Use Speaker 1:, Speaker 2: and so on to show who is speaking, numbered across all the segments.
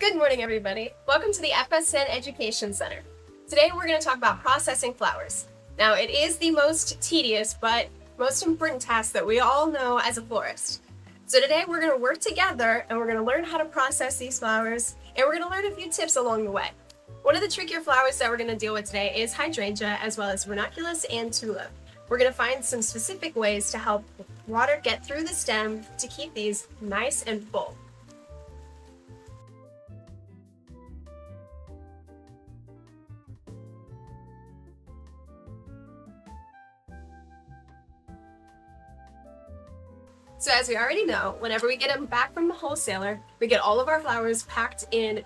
Speaker 1: Good morning, everybody. Welcome to the FSN Education Center. Today we're going to talk about processing flowers. Now, it is the most tedious but most important task that we all know as a florist. So today we're going to work together and we're going to learn how to process these flowers, and we're going to learn a few tips along the way. One of the trickier flowers that we're going to deal with today is hydrangea, as well as ranunculus and tulip. We're going to find some specific ways to help water get through the stem to keep these nice and full. So as we already know, whenever we get them back from the wholesaler, we get all of our flowers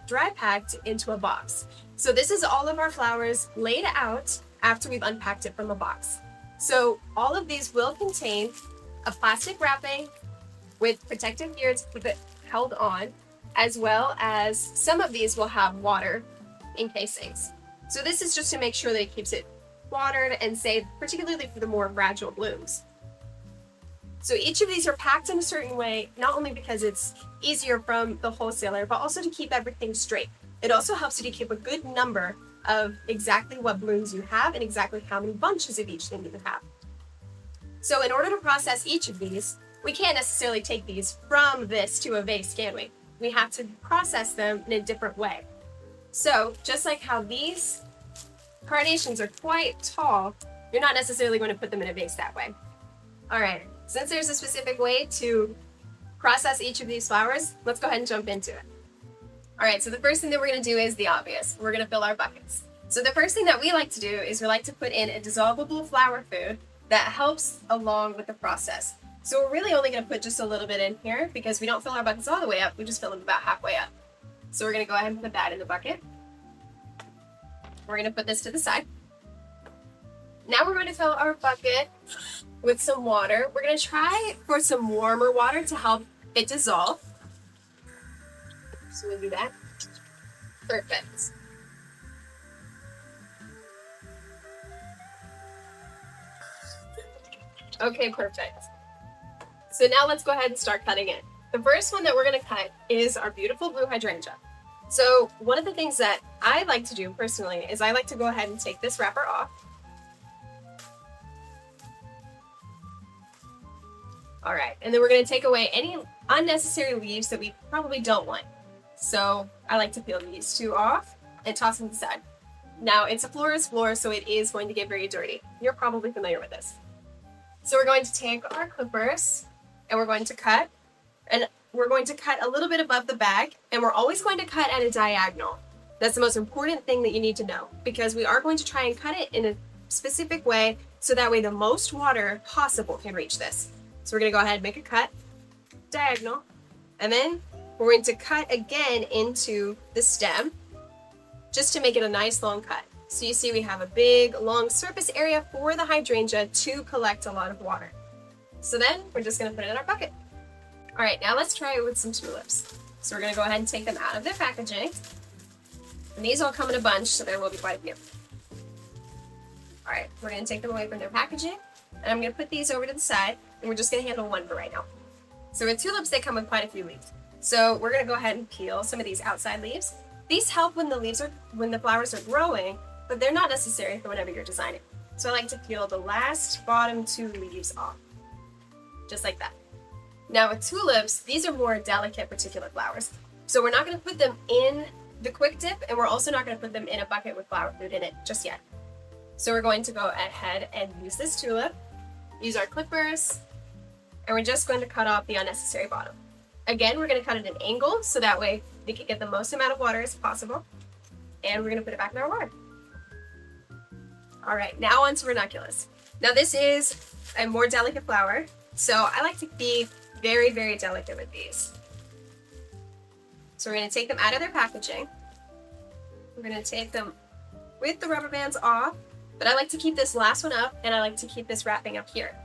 Speaker 1: dry packed into a box. So this is all of our flowers laid out after we've unpacked it from the box. So all of these will contain a plastic wrapping with protective gear to keep it held on, as well as some of these will have water encasings. So this is just to make sure that it keeps it watered and safe, particularly for the more fragile blooms. So each of these are packed in a certain way, not only because it's easier from the wholesaler, but also to keep everything straight. It also helps you to keep a good number of exactly what blooms you have and exactly how many bunches of each thing you have. So in order to process each of these, we can't necessarily take these from this to a vase, can we? We have to process them in a different way. So just like how these carnations are quite tall, you're not necessarily going to put them in a vase that way. All right. Since there's a specific way to process each of these flowers, let's go ahead and jump into it. All right, so the first thing that we're going to do is the obvious. We're going to fill our buckets. So the first thing that we like to do is we like to put in a dissolvable flower food that helps along with the process. So we're really only going to put just a little bit in here because we don't fill our buckets all the way up, we just fill them about halfway up. So we're going to go ahead and put that in the bucket. We're going to put this to the side. Now we're going to fill our bucket with some water. We're going to try for some warmer water to help it dissolve. So we'll do that. Perfect. Okay, perfect. So now let's go ahead and start cutting it. The first one that we're going to cut is our beautiful blue hydrangea. So one of the things that I like to do personally is I like to go ahead and take this wrapper off. All right, and then we're going to take away any unnecessary leaves that we probably don't want. So I like to peel these two off and toss them to the side. Now, it's a florist's floor, so it is going to get very dirty. You're probably familiar with this. So we're going to take our clippers and we're going to cut. And we're going to cut a little bit above the bag, and we're always going to cut at a diagonal. That's the most important thing that you need to know, because we are going to try and cut it in a specific way so that way the most water possible can reach this. So we're going to go ahead and make a cut, diagonal, and then we're going to cut again into the stem just to make it a nice long cut. So you see we have a big long surface area for the hydrangea to collect a lot of water. So then we're just going to put it in our bucket. All right, now let's try it with some tulips. So we're going to go ahead and take them out of their packaging. And these all come in a bunch, so there will be quite a few. All right, we're going to take them away from their packaging, and I'm going to put these over to the side. And we're just going to handle one for right now. So with tulips, they come with quite a few leaves. So we're going to go ahead and peel some of these outside leaves. These help when the flowers are growing, but they're not necessary for whenever you're designing. So I like to peel the last bottom two leaves off, just like that. Now with tulips, these are more delicate particular flowers. So we're not going to put them in the quick dip, and we're also not going to put them in a bucket with flower food in it just yet. So we're going to go ahead and use this tulip, use our clippers, and we're just going to cut off the unnecessary bottom. Again, we're going to cut it at an angle so that way we can get the most amount of water as possible. And we're going to put it back in our water. All right, now on to ranunculus. Now this is a more delicate flower, so I like to be very, very delicate with these. So we're going to take them out of their packaging. We're going to take them with the rubber bands off, but I like to keep this last one up, and I like to keep this wrapping up here.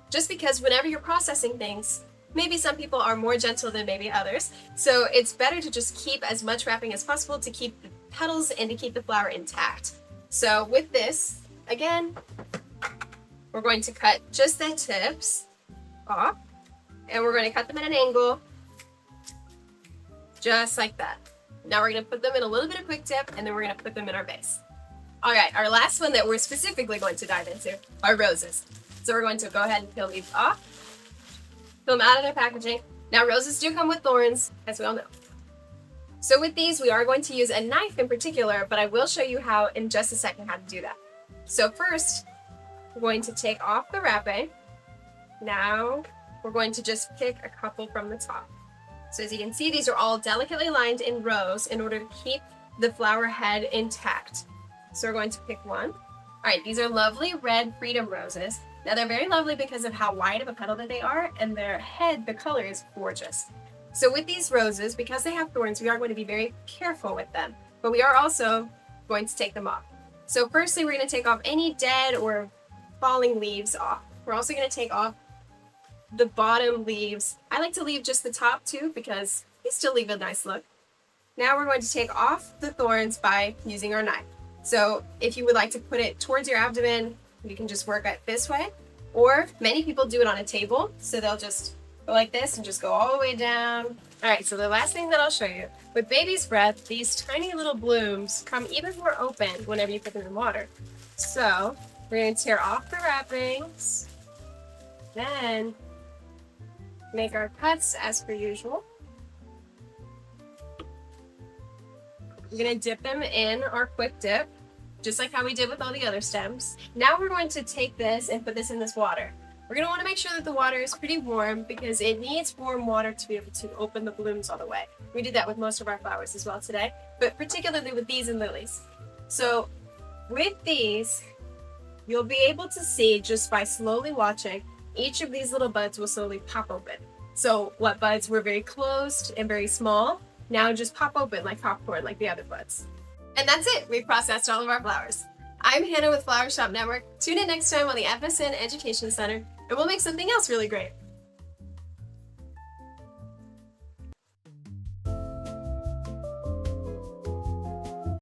Speaker 1: Just because whenever you're processing things, maybe some people are more gentle than maybe others, so it's better to just keep as much wrapping as possible to keep the petals and to keep the flower intact. So with this, again, we're going to cut just the tips off, and we're going to cut them at an angle, just like that. Now we're gonna put them in a little bit of quick dip, and then we're gonna put them in our vase. All right, our last one that we're specifically going to dive into are roses. So we're going to go ahead and peel these off, peel them out of their packaging. Now roses do come with thorns, as we all know. So with these, we are going to use a knife in particular, but I will show you how in just a second how to do that. So first, we're going to take off the wrapping. Now we're going to just pick a couple from the top. So as you can see, these are all delicately lined in rows in order to keep the flower head intact. So we're going to pick one. All right, these are lovely red freedom roses. Now they're very lovely because of how wide of a petal that they are, and their head, the color is gorgeous. So with these roses, because they have thorns, we are going to be very careful with them, but we are also going to take them off. So firstly, we're going to take off any dead or falling leaves off. We're also going to take off the bottom leaves. I like to leave just the top too because they still leave a nice look. Now we're going to take off the thorns by using our knife. So if you would like to put it towards your abdomen, you can just work it this way. Or many people do it on a table, so they'll just go like this and just go all the way down. All right, so the last thing that I'll show you, with baby's breath, these tiny little blooms come even more open whenever you put them in water. So we're going to tear off the wrappings, then make our cuts as per usual. We're going to dip them in our quick dip, just like how we did with all the other stems. Now we're going to take this and put this in this water. We're going to want to make sure that the water is pretty warm because it needs warm water to be able to open the blooms all the way. We did that with most of our flowers as well today, but particularly with these and lilies. So with these, you'll be able to see just by slowly watching, each of these little buds will slowly pop open. So what buds were very closed and very small, now just pop open like popcorn, like the other buds. And that's it. We processed all of our flowers. I'm Hannah with Flower Shop Network. Tune in next time on the FSN Education Center, and we'll make something else really great.